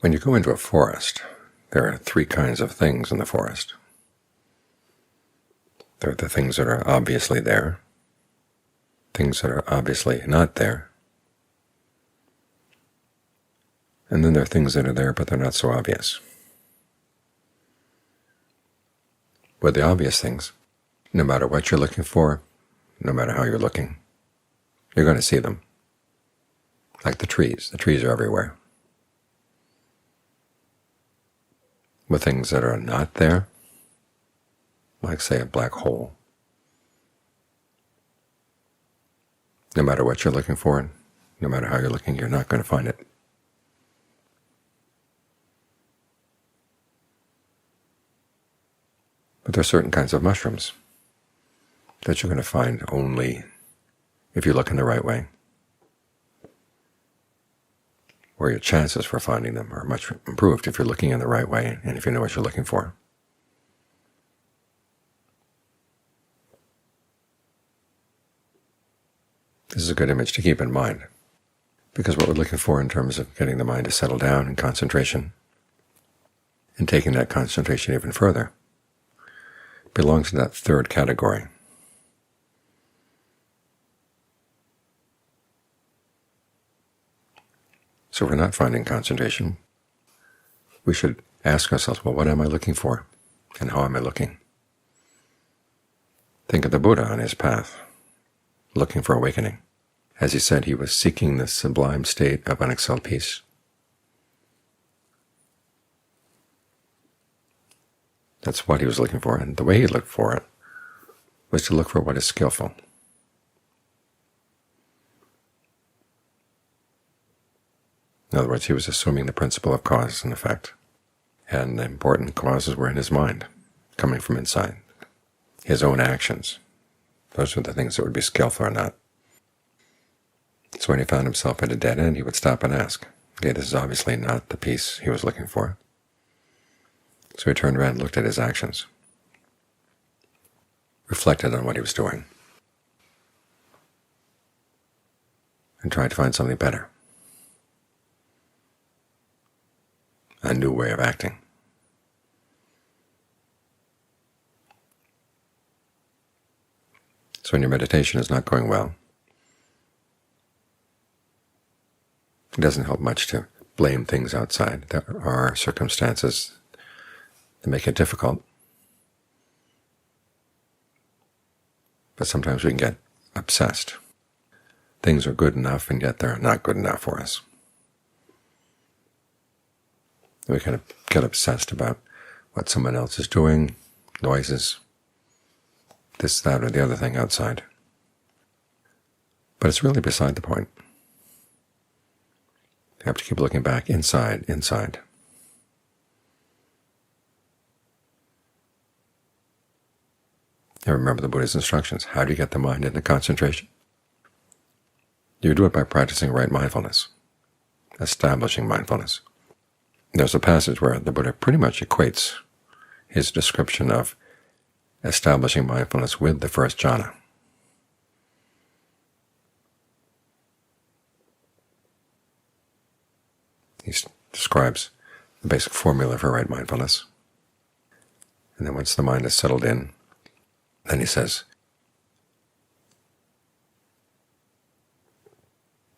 When you go into a forest, there are three kinds of things in the forest. There are the things that are obviously there, things that are obviously not there, and then there are things that are there but they're not so obvious. With the obvious things, no matter what you're looking for, no matter how you're looking, you're going to see them. Like the trees. The trees are everywhere. With things that are not there, like, say, a black hole, no matter what you're looking for, no matter how you're looking, you're not going to find it. But there are certain kinds of mushrooms that you're going to find only if you look in the right way, or your chances for finding them are much improved if you're looking in the right way and if you know what you're looking for. This is a good image to keep in mind, because what we're looking for in terms of getting the mind to settle down in concentration and taking that concentration even further belongs to that third category. So if we're not finding concentration, we should ask ourselves, well, what am I looking for, and how am I looking? Think of the Buddha on his path, looking for awakening. As he said, he was seeking the sublime state of unexcelled peace. That's what he was looking for, and the way he looked for it was to look for what is skillful. In other words, he was assuming the principle of cause and effect, and the important causes were in his mind, coming from inside, his own actions. Those were the things that would be skillful or not. So when he found himself at a dead end, he would stop and ask, okay, this is obviously not the peace he was looking for. So he turned around and looked at his actions, reflected on what he was doing, and tried to find something better, a new way of acting. So when your meditation is not going well, it doesn't help much to blame things outside. There are circumstances that make it difficult, but sometimes we can get obsessed. Things are good enough, and yet they're not good enough for us. We kind of get obsessed about what someone else is doing, noises, this, that, or the other thing outside. But it's really beside the point. You have to keep looking back inside, inside. And remember the Buddha's instructions. How do you get the mind into concentration? You do it by practicing right mindfulness, establishing mindfulness. There's a passage where the Buddha pretty much equates his description of establishing mindfulness with the first jhana. He describes the basic formula for right mindfulness. And then once the mind is settled in, then he says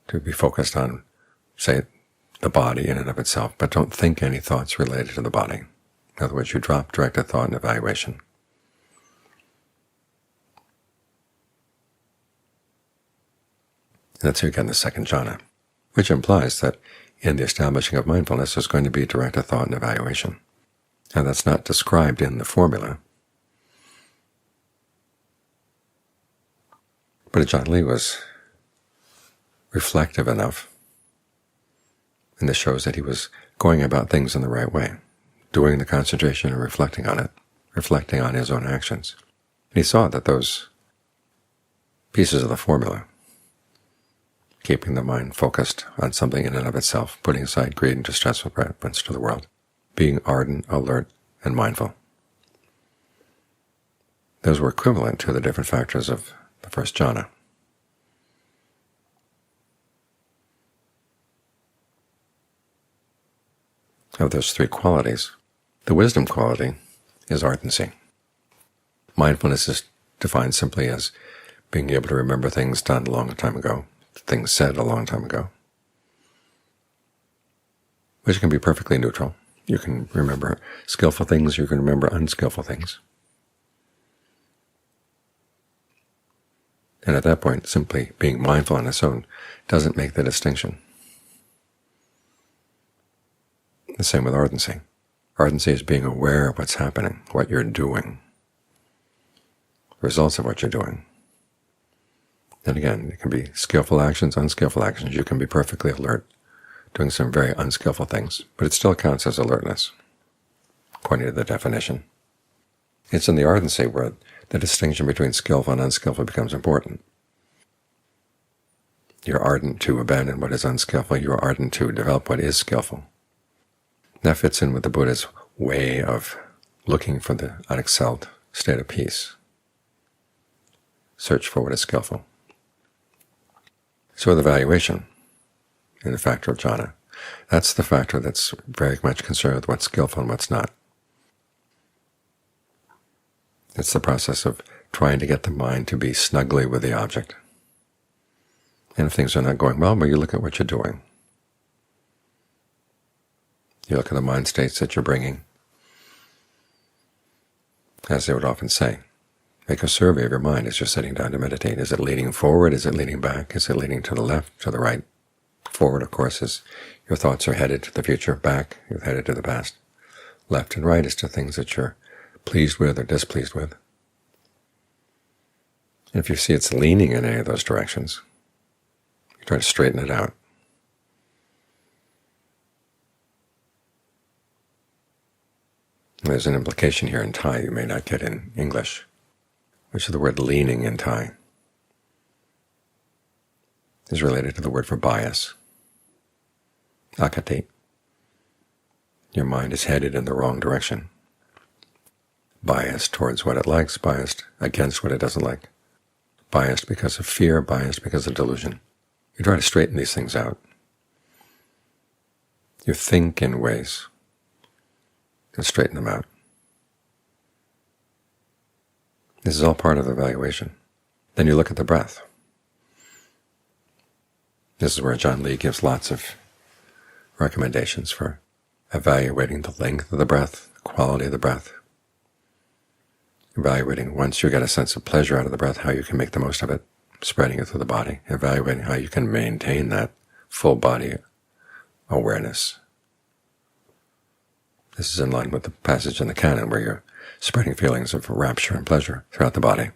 to be focused on, say, the body in and of itself, but don't think any thoughts related to the body. In other words, you drop directed thought and evaluation. And that's how you get in the second jhana, which implies that in the establishing of mindfulness there's going to be directed thought and evaluation. And that's not described in the formula. But Ajaan Lee was reflective enough, and this shows that he was going about things in the right way, doing the concentration and reflecting on it, reflecting on his own actions. And he saw that those pieces of the formula, keeping the mind focused on something in and of itself, putting aside greed and distressful preference to the world, being ardent, alert, and mindful, those were equivalent to the different factors of the first jhana. of those three qualities. The wisdom quality is ardency. Mindfulness is defined simply as being able to remember things done a long time ago, things said a long time ago, which can be perfectly neutral. You can remember skillful things, you can remember unskillful things. And at that point, simply being mindful on its own doesn't make the distinction. The same with ardency. Ardency is being aware of what's happening, what you're doing, results of what you're doing. And again, it can be skillful actions, unskillful actions. You can be perfectly alert, doing some very unskillful things, but it still counts as alertness, according to the definition. It's in the ardency where the distinction between skillful and unskillful becomes important. You're ardent to abandon what is unskillful. You're ardent to develop what is skillful. That fits in with the Buddha's way of looking for the unexcelled state of peace. Search for what is skillful. So with evaluation in the factor of jhana, that's the factor that's very much concerned with what's skillful and what's not. It's the process of trying to get the mind to be snugly with the object. And if things are not going well, you look at what you're doing. You look at the mind states that you're bringing. As they would often say, make a survey of your mind as you're sitting down to meditate. Is it leaning forward? Is it leaning back? Is it leaning to the left, to the right? Forward, of course, is your thoughts are headed to the future. Back, you're headed to the past. Left and right is to things that you're pleased with or displeased with. And if you see it's leaning in any of those directions, you try to straighten it out. There's an implication here in Thai you may not get in English, which is the word leaning in Thai is related to the word for bias, akati. Your mind is headed in the wrong direction, biased towards what it likes, biased against what it doesn't like, biased because of fear, biased because of delusion. You try to straighten these things out. You think in ways and straighten them out. This is all part of evaluation. Then you look at the breath. This is where John Lee gives lots of recommendations for evaluating the length of the breath, the quality of the breath, evaluating once you get a sense of pleasure out of the breath, how you can make the most of it, spreading it through the body, evaluating how you can maintain that full body awareness. This is in line with the passage in the canon where you're spreading feelings of rapture and pleasure throughout the body.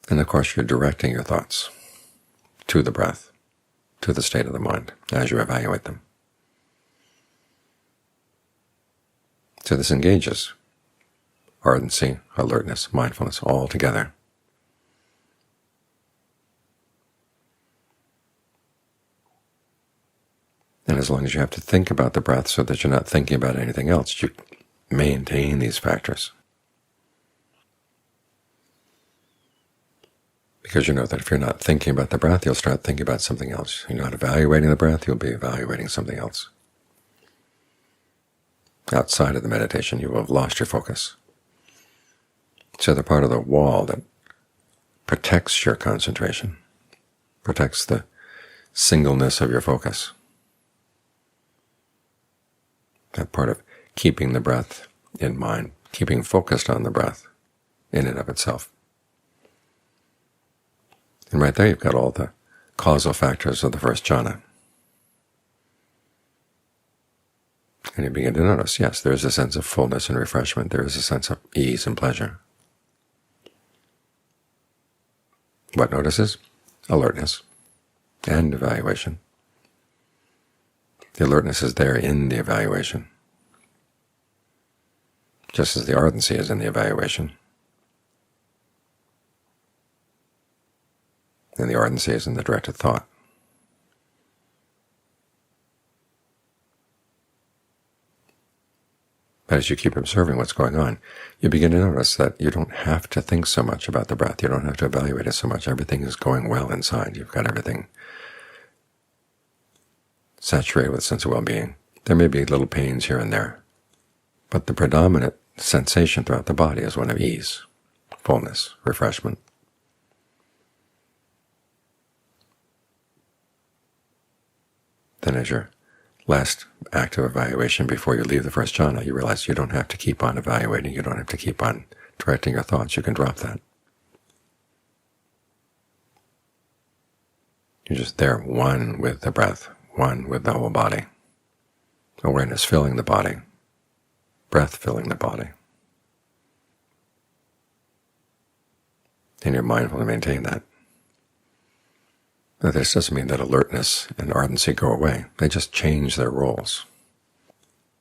And of course you're directing your thoughts to the breath, to the state of the mind, as you evaluate them. So this engages ardency, alertness, mindfulness, all together. And as long as you have to think about the breath so that you're not thinking about anything else, you maintain these factors. Because you know that if you're not thinking about the breath, you'll start thinking about something else. You're not evaluating the breath, you'll be evaluating something else. Outside of the meditation, you will have lost your focus. So the part of the wall that protects your concentration, protects the singleness of your focus, that part of keeping the breath in mind, keeping focused on the breath in and of itself. And right there you've got all the causal factors of the first jhana. And you begin to notice, yes, there is a sense of fullness and refreshment, there is a sense of ease and pleasure. What notices? Alertness and evaluation. The alertness is there in the evaluation, just as the ardency is in the evaluation. And the ardency is in the directed thought. But as you keep observing what's going on, you begin to notice that you don't have to think so much about the breath. You don't have to evaluate it so much. Everything is going well inside. You've got everything saturated with a sense of well-being. There may be little pains here and there, but the predominant sensation throughout the body is one of ease, fullness, refreshment. Then as your last act of evaluation before you leave the first jhana, you realize you don't have to keep on evaluating, you don't have to keep on directing your thoughts, you can drop that. You're just there, one with the breath, one with the whole body. Awareness filling the body, breath filling the body. And you're mindful to maintain that. But this doesn't mean that alertness and ardency go away. They just change their roles.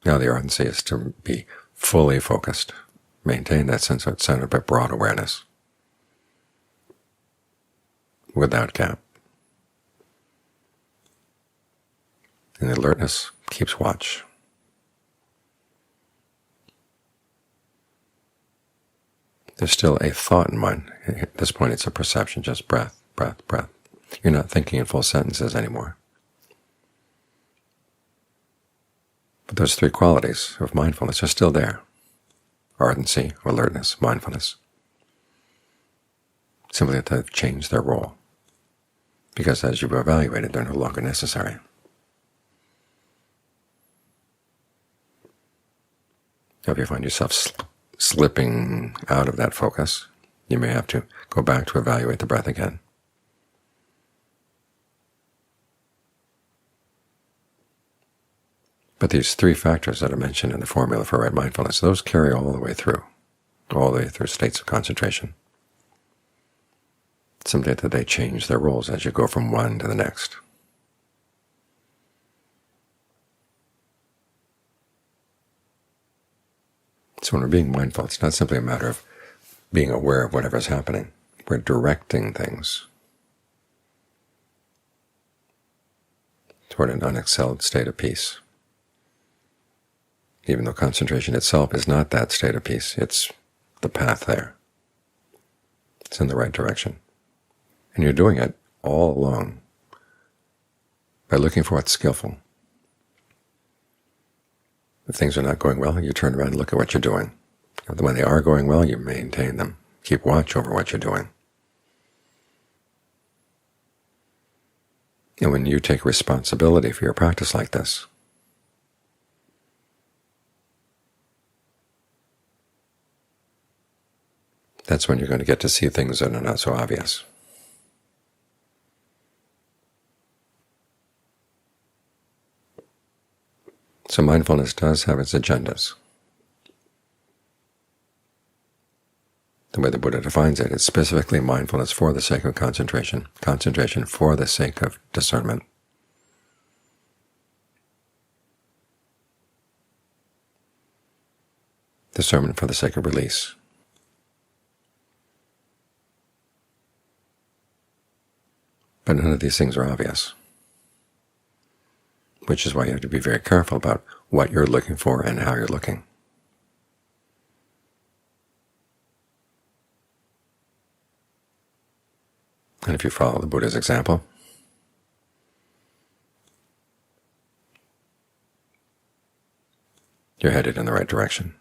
Now the ardency is to be fully focused, maintain that sense of center but broad awareness, without gap. And the alertness keeps watch. There's still a thought in mind. At this point it's a perception, just breath, breath, breath. You're not thinking in full sentences anymore. But those three qualities of mindfulness are still there. Ardency, alertness, mindfulness. Simply have to change their role, because as you've evaluated, they're no longer necessary. Now, if you find yourself slipping out of that focus, you may have to go back to evaluate the breath again. But these three factors that are mentioned in the formula for right mindfulness, those carry all the way through states of concentration. Simply that they change their roles as you go from one to the next. So when we're being mindful, it's not simply a matter of being aware of whatever's happening. We're directing things toward an unexcelled state of peace. Even though concentration itself is not that state of peace, it's the path there. It's in the right direction. And you're doing it all along by looking for what's skillful. If things are not going well, you turn around and look at what you're doing. When they are going well, you maintain them. Keep watch over what you're doing. And when you take responsibility for your practice like this, that's when you're going to get to see things that are not so obvious. So mindfulness does have its agendas. The way the Buddha defines it, it's specifically mindfulness for the sake of concentration, concentration for the sake of discernment. Discernment for the sake of release. But none of these things are obvious, which is why you have to be very careful about what you're looking for and how you're looking. And if you follow the Buddha's example, you're headed in the right direction.